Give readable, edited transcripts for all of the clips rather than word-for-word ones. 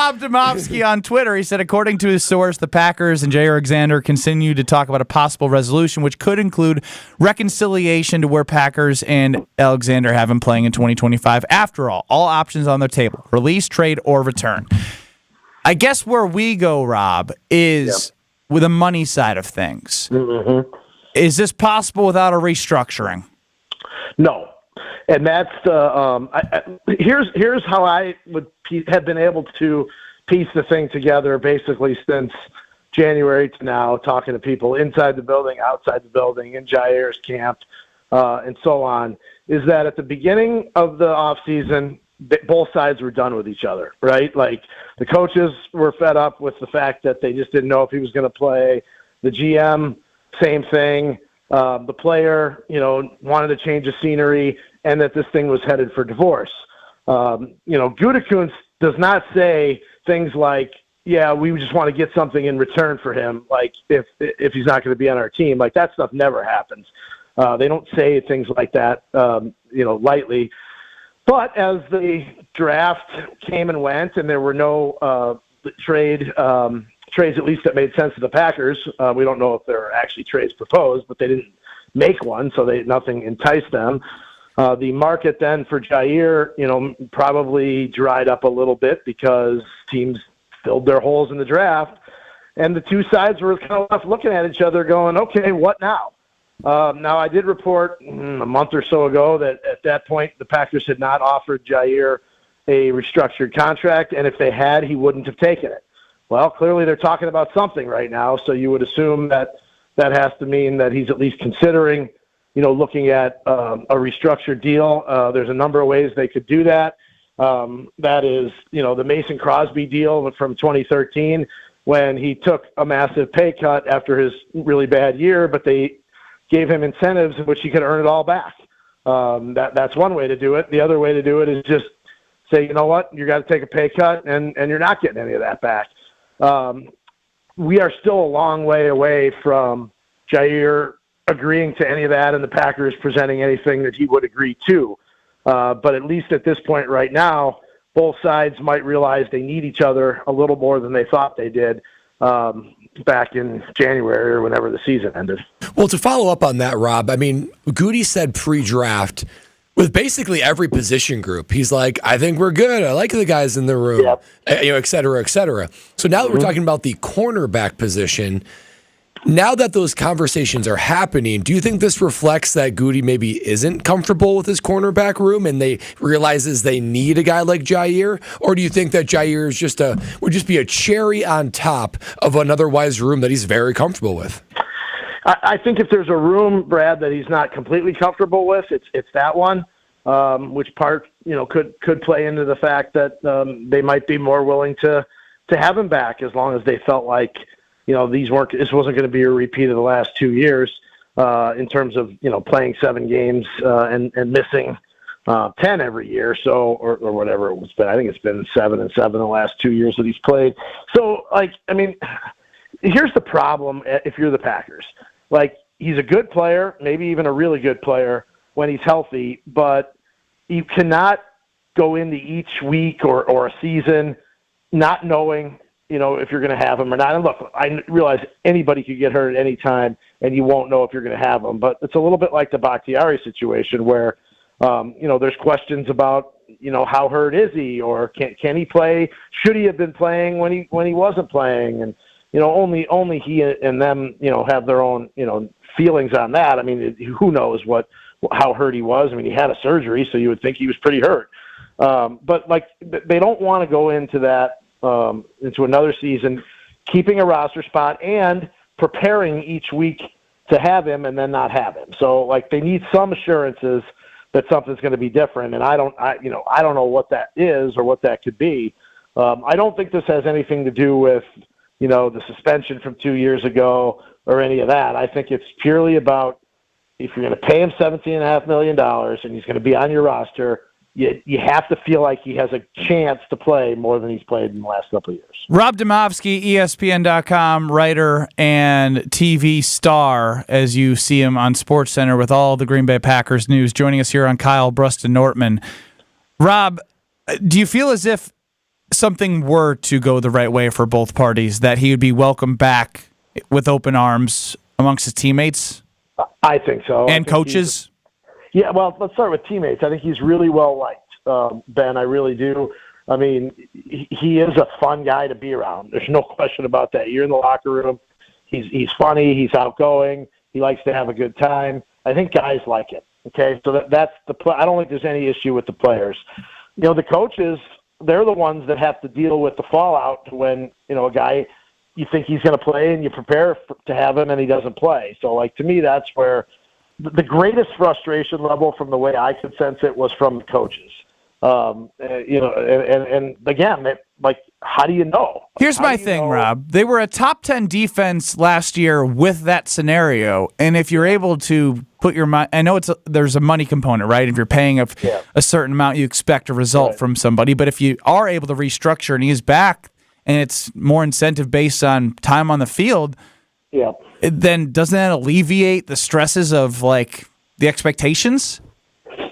Rob Demovsky on Twitter. He said, according to his source, the Packers and Jaire Alexander continue to talk about a possible resolution, which could include reconciliation to where Packers and Alexander have him playing in 2025. After all options on their table: release, trade, or return. I guess where we go, Rob, is with the money side of things. Mm-hmm. Is this possible without a restructuring? No. And that's here's how I would have been able to piece the thing together basically since January to now, talking to people inside the building, outside the building, in Jaire's camp, and so on, is that at the beginning of the offseason, both sides were done with each other, right? Like, the coaches were fed up with the fact that they just didn't know if he was going to play. The GM, same thing. The player, wanted to change the scenery, and that this thing was headed for divorce. Gutekunst does not say things like, yeah, we just want to get something in return for him, like if he's not going to be on our team. Like, that stuff never happens. They don't say things like that, lightly. But as the draft came and went, and there were no trades, at least that made sense to the Packers. We don't know if there are actually trades proposed, but they didn't make one, so nothing enticed them. The market then for Jaire, probably dried up a little bit because teams filled their holes in the draft, and the two sides were kind of left looking at each other going, okay, what now? Now, I did report a month or so ago that at that point the Packers had not offered Jaire a restructured contract, and if they had, he wouldn't have taken it. Well, clearly they're talking about something right now, so you would assume that has to mean that he's at least considering, looking at a restructured deal. There's a number of ways they could do that. That is, the Mason Crosby deal from 2013, when he took a massive pay cut after his really bad year, but they gave him incentives in which he could earn it all back. That's one way to do it. The other way to do it is just say, you know what, you got to take a pay cut, and you're not getting any of that back. We are still a long way away from Jaire agreeing to any of that and the Packers presenting anything that he would agree to. But at least at this point right now, both sides might realize they need each other a little more than they thought they did back in January or whenever the season ended. Well, to follow up on that, Rob, I mean, Goody said pre-draft, with basically every position group, he's like, I think we're good. I like the guys in the room, et cetera, et cetera. So now that we're talking about the cornerback position, now that those conversations are happening, do you think this reflects that Goody maybe isn't comfortable with his cornerback room and they realizes they need a guy like Jaire? Or do you think that Jaire is would just be a cherry on top of an otherwise room that he's very comfortable with? I think if there's a room, Brad, that he's not completely comfortable with, it's that one, which part could play into the fact that they might be more willing to have him back as long as they felt like this wasn't going to be a repeat of the last 2 years in terms of playing 7 games and missing 10 every year, so or whatever it's been. I think it's been 7 and 7 the last 2 years that he's played. So here's the problem if you're the Packers. He's a good player, maybe even a really good player when he's healthy, but you cannot go into each week or a season not knowing, if you're going to have him or not. And look, I realize anybody could get hurt at any time, and you won't know if you're going to have him. But it's a little bit like the Bakhtiari situation where, there's questions about, how hurt is he, or can he play? Should he have been playing when he wasn't playing? And only he and them, have their own, feelings on that. I mean, who knows how hurt he was? I mean, he had a surgery, so you would think he was pretty hurt. But they don't want to go into that, into another season, keeping a roster spot and preparing each week to have him and then not have him. So they need some assurances that something's going to be different. And I don't know what that is or what that could be. I don't think this has anything to do with, the suspension from 2 years ago or any of that. I think it's purely about if you're going to pay him $17.5 million and he's going to be on your roster, you have to feel like he has a chance to play more than he's played in the last couple of years. Rob Demovsky, ESPN.com writer and TV star, as you see him on SportsCenter with all the Green Bay Packers news, joining us here on Kyle Bruston Nortman. Rob, do you feel as if something were to go the right way for both parties, that he would be welcomed back with open arms amongst his teammates? I think so. And coaches? Yeah, well, let's start with teammates. I think he's really well liked, Ben. I really do. I mean, he is a fun guy to be around. There's no question about that. You're in the locker room. He's funny. He's outgoing. He likes to have a good time. I think guys like it. Okay, so that's the. I don't think there's any issue with the players. The coaches, they're the ones that have to deal with the fallout when a guy, you think he's going to play and you prepare to have him and he doesn't play. So, like, to me, that's where the greatest frustration level, from the way I could sense it, was from the coaches. And again, how do you know? Here's my thing, Rob. They were a top 10 defense last year with that scenario. And if you're able to put your money, I know there's a money component, right? If you're paying a certain amount, you expect a result from somebody. But if you are able to restructure and he's back and it's more incentive based on time on the field, then doesn't that alleviate the stresses of the expectations?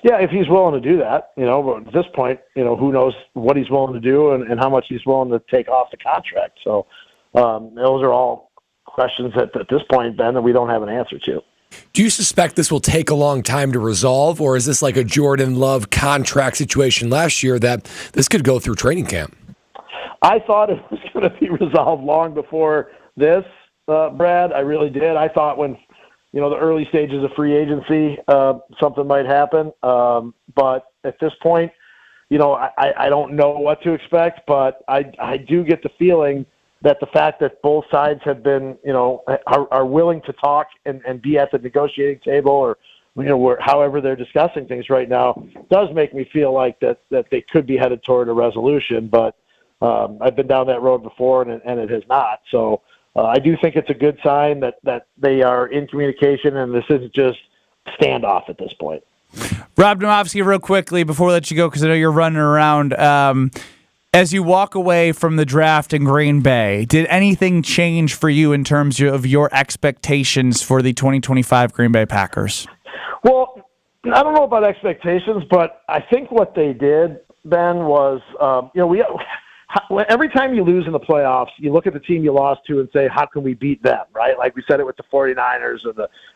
Yeah, if he's willing to do that, but at this point, who knows what he's willing to do and how much he's willing to take off the contract. So those are all questions at this point, Ben, that we don't have an answer to. Do you suspect this will take a long time to resolve, or is this like a Jordan Love contract situation last year that this could go through training camp? I thought it was going to be resolved long before this, Brad. I really did. I thought when the early stages of free agency, something might happen. But at this point, I don't know what to expect, but I do get the feeling that the fact that both sides have been, are willing to talk and be at the negotiating table, or, however they're discussing things right now, does make me feel like that they could be headed toward a resolution. But I've been down that road before, and it has not. So, I do think it's a good sign that they are in communication, and this isn't just standoff at this point. Rob Demovsky, real quickly before we let you go, because I know you're running around. As you walk away from the draft in Green Bay, did anything change for you in terms of your expectations for the 2025 Green Bay Packers? Well, I don't know about expectations, but I think what they did, Ben, was every time you lose in the playoffs, you look at the team you lost to and say, how can we beat them, right? Like we said it with the 49ers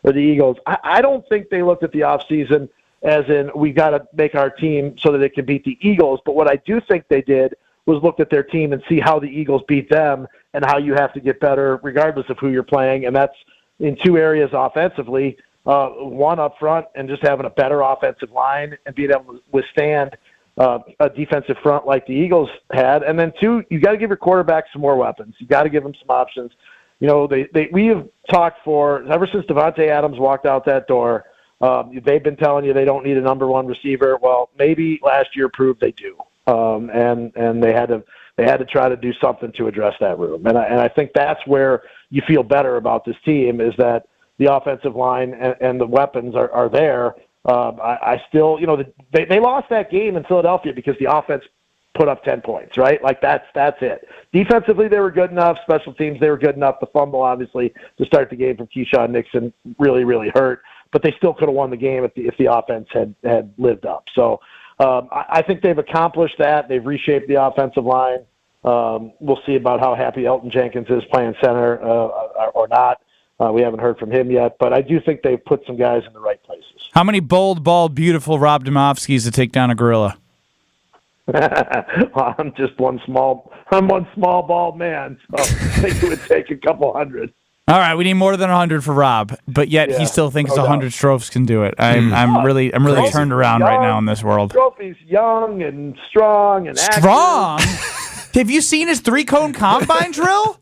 or the Eagles. I don't think they looked at the offseason as in, we got to make our team so that it can beat the Eagles. But what I do think they did was look at their team and see how the Eagles beat them and how you have to get better regardless of who you're playing. And that's in two areas offensively. One up front and just having a better offensive line and being able to withstand a defensive front like the Eagles had. And then two, you got to give your quarterback some more weapons. You got to give them some options. We have talked ever since Devontae Adams walked out that door. They've been telling you they don't need a number one receiver. Well, maybe last year proved they do. And they had to try to do something to address that room. And I think that's where you feel better about this team, is that the offensive line and the weapons are there. I still, they lost that game in Philadelphia because the offense put up 10 points, right? Like that's it. Defensively, they were good enough. Special teams, they were good enough. The fumble, obviously, to start the game from Keyshawn Nixon really, really hurt. But they still could have won the game if the offense had lived up. So I think they've accomplished that. They've reshaped the offensive line. We'll see about how happy Elton Jenkins is playing center or not. We haven't heard from him yet, but I do think they've put some guys in the right places. How many bold, bald, beautiful Rob Demovskys to take down a gorilla? Well, I'm one small bald man, so I think it would take a couple hundred. All right, we need more than 100 for Rob, but yet he still thinks 100 Strophes can do it. I'm really turned around right now in this world. Trophy's young and strong and active. Strong? Have you seen his 3-cone combine drill?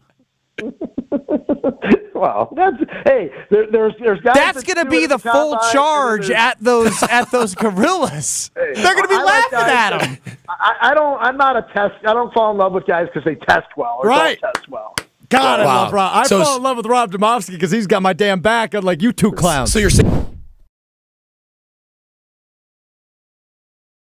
Well, there's guys. That's going to be the full charge at those gorillas. Hey, they're going to be laughing at him. I'm not a test. I don't fall in love with guys because they test well or don't test well. God, I love Rob. I fall in love with Rob Demovsky because he's got my damn back. I'm like, you two clowns. So you're saying